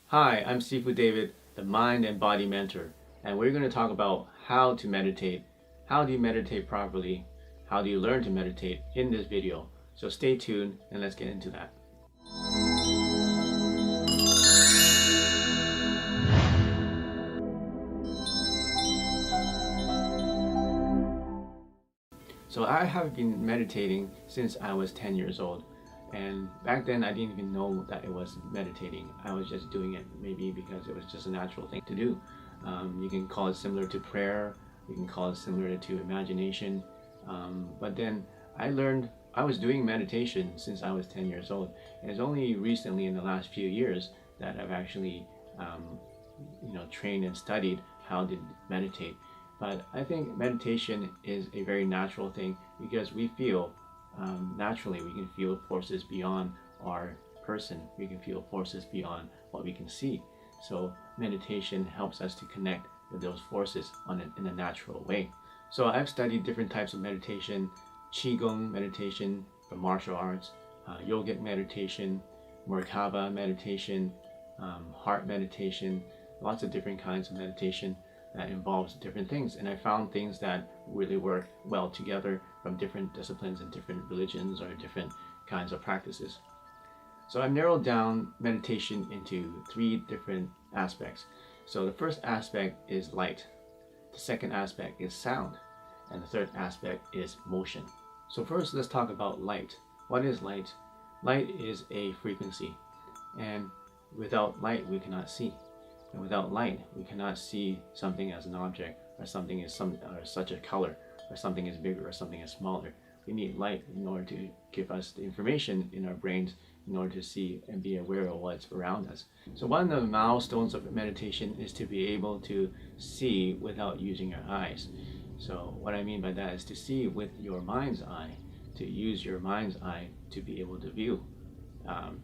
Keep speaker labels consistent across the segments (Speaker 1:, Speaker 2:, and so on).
Speaker 1: Hi, I'm Sifu David, the Mind and Body Mentor, and we're going to talk about how to meditate. How do you meditate properly? How do you learn to meditate in this video? So stay tuned and let's get into that. So I have been meditating since I was 10 years old. And back then I didn't even know that it was meditating. I was just doing it maybe because it was just a natural thing to do. You can call it similar to prayer. You can call it similar to imagination. But then I learned I was doing meditation since I was 10 years old. And it's only recently in the last few years that I've actually trained and studied how to meditate. But I think meditation is a very natural thing because we feel naturally we can feel forces beyond our person. We can feel forces beyond what we can see. So meditation helps us to connect with those forces in a natural way. So I've studied different types of meditation, qigong meditation for martial arts, yogic meditation, Merkaba meditation, heart meditation, lots of different kinds of meditation that involves different things. And I found things that really work well together from different disciplines and different religions or different kinds of practices. So I've narrowed down meditation into 3 different aspects. So the first aspect is light. The second aspect is sound. And the third aspect is motion. So first let's talk about light. What is light? Light is a frequency. And without light we cannot see. And without light, we cannot see something as an object, or something is such a color, or something is bigger, or something is smaller. We need light in order to give us the information in our brains in order to see and be aware of what's around us. So one of the milestones of meditation is to be able to see without using your eyes. So what I mean by that is to see with your mind's eye, to use your mind's eye to be able to view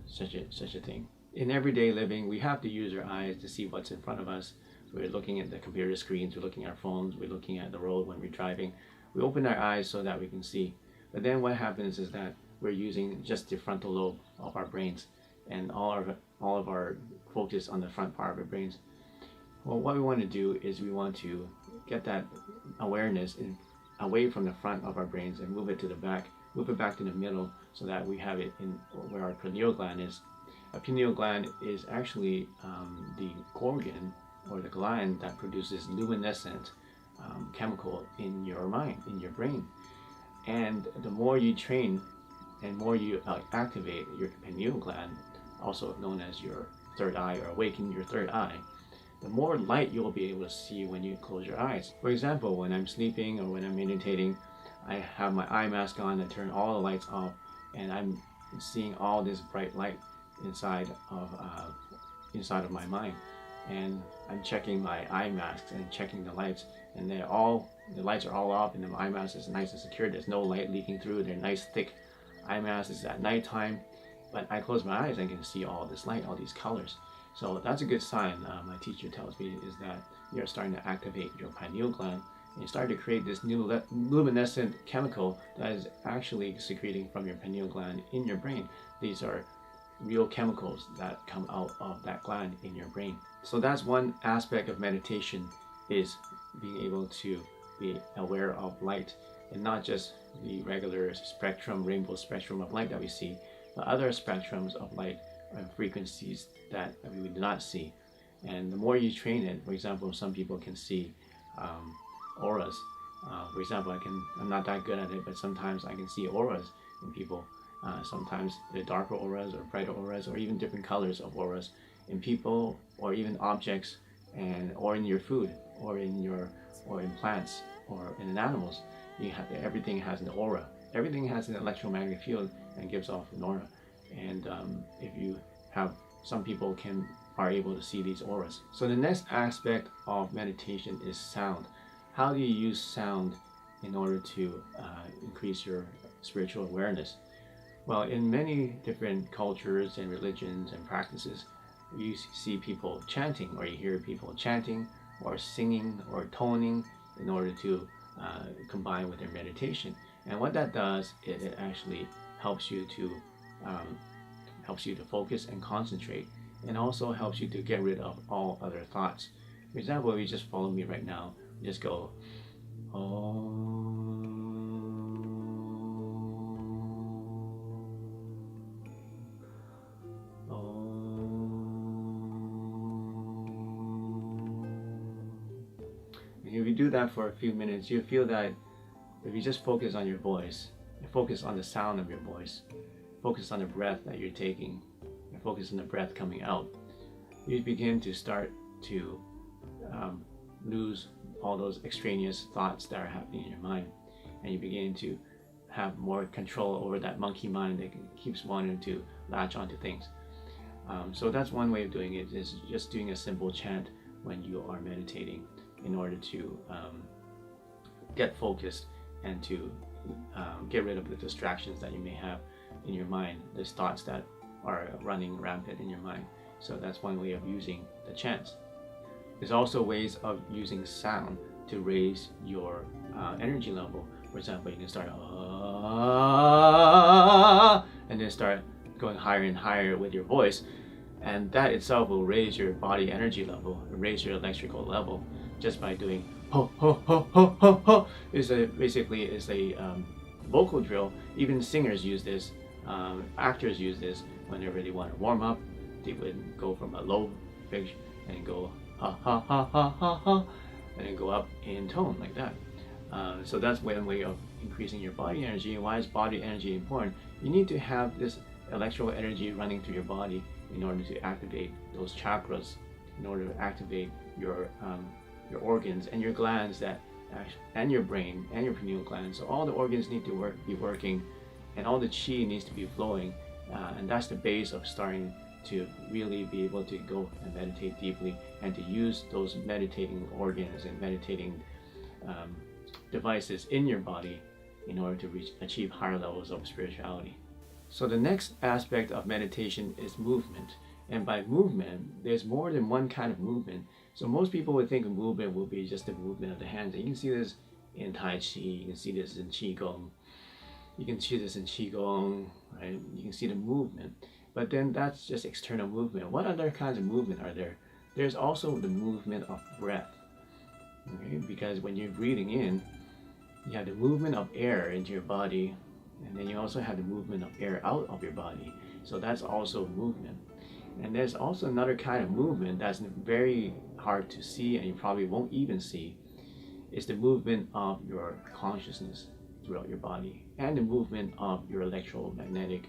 Speaker 1: such a thing. In everyday living, we have to use our eyes to see what's in front of us. We're looking at the computer screens, we're looking at our phones, we're looking at the road when we're driving. We open our eyes so that we can see. But then what happens is that we're using just the frontal lobe of our brains and all of our focus on the front part of our brains. Well, what we want to do is we want to get that awareness away from the front of our brains and move it to the back, move it back to the middle so that we have it in where our pineal gland is. A pineal gland is actually the organ or the gland that produces luminescent chemical in your mind, in your brain. And the more you train and more you activate your pineal gland, also known as your third eye or awaken your third eye, the more light you'll be able to see when you close your eyes. For example, when I'm sleeping or when I'm meditating, I have my eye mask on, I turn all the lights off, and I'm seeing all this bright light inside of my mind, and I'm checking my eye masks and checking the lights, and the lights are all off, and the eye mask is nice and secure. There's no light leaking through. They're nice thick eye masks. It's at nighttime, but I close my eyes and I can see all this light, all these colors. So that's a good sign. My teacher tells me is that you're starting to activate your pineal gland, and you start to create this new luminescent chemical that is actually secreting from your pineal gland in your brain. These are real chemicals that come out of that gland in your brain. So that's one aspect of meditation, is being able to be aware of light, and not just the regular spectrum, rainbow spectrum of light that we see, but other spectrums of light and frequencies that we do not see. And the more you train it, for example, some people can see auras. For example, I'm not that good at it, but sometimes I can see auras in people. Sometimes they're darker auras or brighter auras or even different colors of auras in people or even objects or in your food or in plants or in animals. Everything has an aura. Everything has an electromagnetic field and gives off an aura. And if you have, some people are able to see these auras. So the next aspect of meditation is sound. How do you use sound in order to increase your spiritual awareness? Well, in many different cultures and religions and practices, you see people chanting, or you hear people chanting or singing or toning in order to combine with their meditation. And what that does is it actually helps you to focus and concentrate and also helps you to get rid of all other thoughts. For example, if you just follow me right now, just go, oh. If you do that for a few minutes, you feel that if you just focus on your voice, focus on the sound of your voice, focus on the breath that you're taking, and focus on the breath coming out, you begin to start to lose all those extraneous thoughts that are happening in your mind, and you begin to have more control over that monkey mind that keeps wanting to latch onto things. So that's one way of doing it, is just doing a simple chant when you are meditating, in order to get focused and to get rid of the distractions that you may have in your mind, these thoughts that are running rampant in your mind. So that's one way of using the chants. There's also ways of using sound to raise your energy level. For example, you can start and then start going higher and higher with your voice, and that itself will raise your body energy level, raise your electrical level, just by doing ho ho ho ho ho ho. Basically is a vocal drill. Even singers use this, actors use this whenever they want to warm up. They would go from a low pitch and go ha ha ha ha ha ha, and then go up in tone like that. So that's one way of increasing your body energy. And why is body energy important? You need to have this electrical energy running through your body in order to activate those chakras, in order to activate your organs and your glands, and your brain and your pineal gland. So all the organs need to be working, and all the chi needs to be flowing, and that's the base of starting to really be able to go and meditate deeply, and to use those meditating organs and meditating devices in your body in order to achieve higher levels of spirituality. So the next aspect of meditation is movement. And by movement, there's more than one kind of movement. So most people would think of movement will be just the movement of the hands. And you can see this in Tai Chi, you can see this in Qigong, you can see this in Qigong, right? You can see the movement. But then that's just external movement. What other kinds of movement are there? There's also the movement of breath. Okay? Because when you're breathing in, you have the movement of air into your body, and then you also have the movement of air out of your body. So that's also movement. And there's also another kind of movement that's very hard to see, and you probably won't even see. It's the movement of your consciousness throughout your body, and the movement of your electromagnetic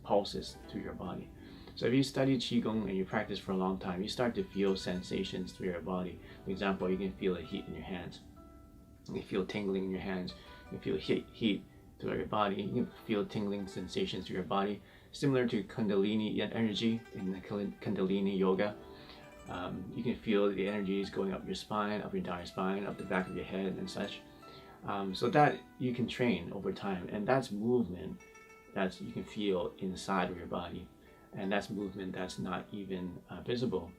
Speaker 1: pulses through your body. So if you study Qigong and you practice for a long time, you start to feel sensations through your body. For example, you can feel the heat in your hands. You can feel tingling in your hands. You can feel heat throughout your body. You can feel tingling sensations through your body, similar to Kundalini energy in the Kundalini yoga. You can feel the energies going up your spine, up your entire spine, up the back of your head and such. So that you can train over time, and that's movement that you can feel inside of your body, and that's movement that's not even visible.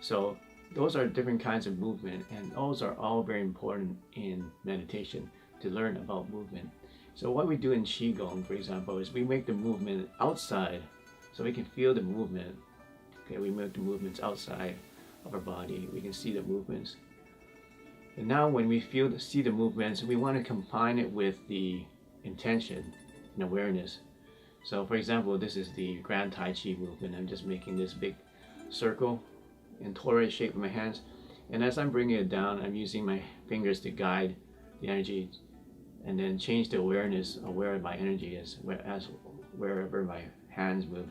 Speaker 1: So those are different kinds of movement, and those are all very important in meditation, to learn about movement. So what we do in Qigong, for example, is we make the movement outside, so we can feel the movement. Okay, we make the movements outside of our body. We can see the movements. And now when we see the movements, we want to combine it with the intention and awareness. So for example, this is the Grand Tai Chi movement. I'm just making this big circle in torus shape with my hands. And as I'm bringing it down, I'm using my fingers to guide the energy, and then change the awareness of where my energy is, wherever my hands move.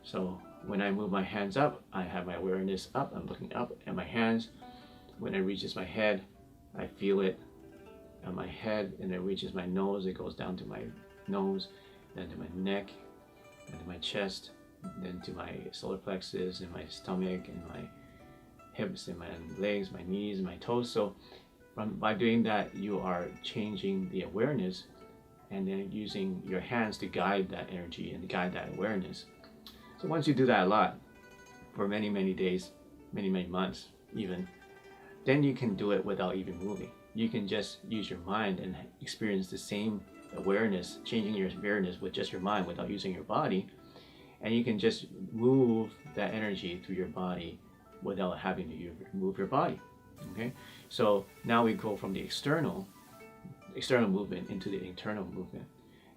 Speaker 1: So when I move my hands up, I have my awareness up. I'm looking up at my hands. When it reaches my head, I feel it on my head, and it reaches my nose. It goes down to my nose, then to my neck, and to my chest, then to my solar plexus, and my stomach, and my hips, and my legs, my knees, and my toes. So by doing that, you are changing the awareness, and then using your hands to guide that energy and to guide that awareness. So once you do that a lot, for many, many days, many, many months even, then you can do it without even moving. You can just use your mind and experience the same awareness, changing your awareness with just your mind without using your body. and you can just move that energy through your body without having to move your body. Okay, so now we go from the external movement into the internal movement,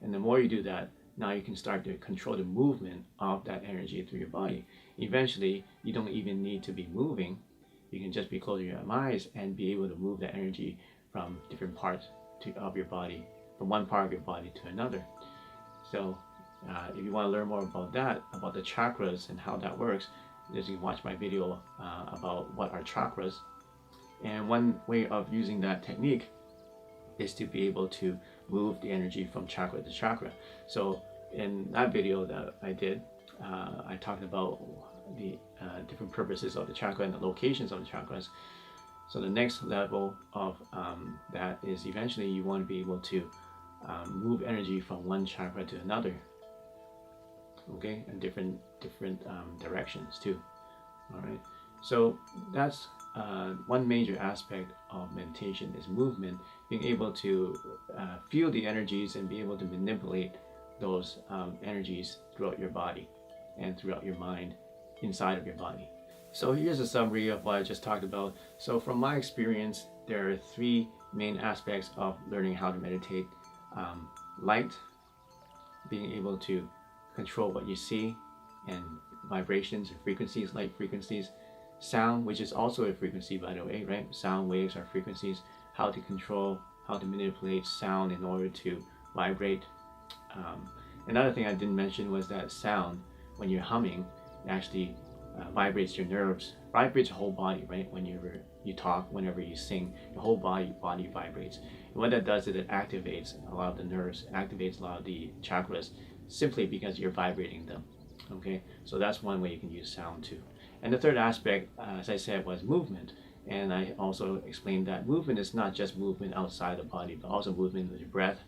Speaker 1: and the more you do that, now you can start to control the movement of that energy through your body. Eventually, you don't even need to be moving. You can just be closing your eyes and be able to move that energy from different parts of your body, from one part of your body to another. So if you want to learn more about that, about the chakras and how that works, you can watch my video about what are chakras. And one way of using that technique is to be able to move the energy from chakra to chakra. So in that video that I did, I talked about the different purposes of the chakra and the locations of the chakras. So the next level of that is eventually you want to be able to move energy from one chakra to another, okay, and different directions too. All right, so that's one major aspect of meditation is movement, being able to feel the energies and be able to manipulate those energies throughout your body and throughout your mind, inside of your body. So here's a summary of what I just talked about. So from my experience, there are three main aspects of learning how to meditate. Light, being able to control what you see, and vibrations and frequencies, light frequencies. Sound, which is also a frequency, by the way, right? Sound waves are frequencies. How to control, how to manipulate sound in order to vibrate. Another thing I didn't mention was that sound, when you're humming, it actually vibrates your nerves, vibrates your whole body, right? Whenever you talk, whenever you sing, your whole body vibrates. And what that does is it activates a lot of the nerves, activates a lot of the chakras, simply because you're vibrating them. Okay, so that's one way you can use sound too. And the third aspect, as I said, was movement. And I also explained that movement is not just movement outside the body, but also movement with your breath,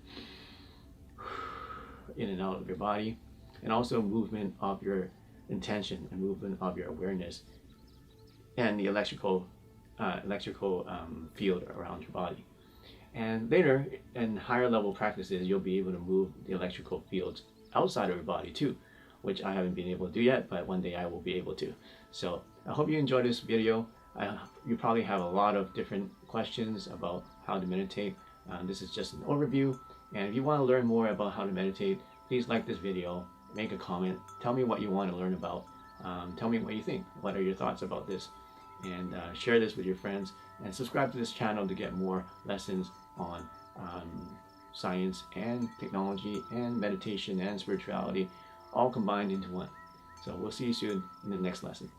Speaker 1: in and out of your body, and also movement of your intention and movement of your awareness, and the electrical field around your body. And later, in higher level practices, you'll be able to move the electrical fields outside of your body too, which I haven't been able to do yet, but one day I will be able to. So I hope you enjoyed this video. You probably have a lot of different questions about how to meditate. This is just an overview, and if you want to learn more about how to meditate, please like this video, make a comment, tell me what you want to learn about, tell me what you think, what are your thoughts about this, and share this with your friends, and subscribe to this channel to get more lessons on science and technology and meditation and spirituality, all combined into one. So we'll see you soon in the next lesson.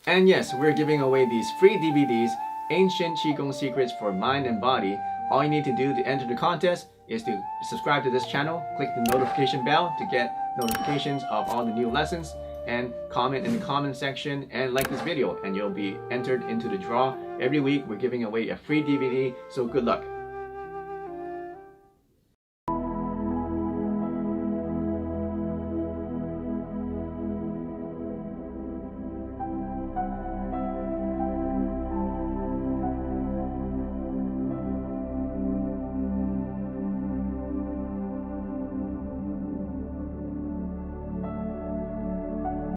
Speaker 1: And yes, we're giving away these free DVDs, Ancient Qigong Secrets for Mind and Body. All you need to do to enter the contest is to subscribe to this channel, click the notification bell to get notifications of all the new lessons, and comment in the comment section and like this video, and you'll be entered into the draw. Every week we're giving away a free DVD, so good luck.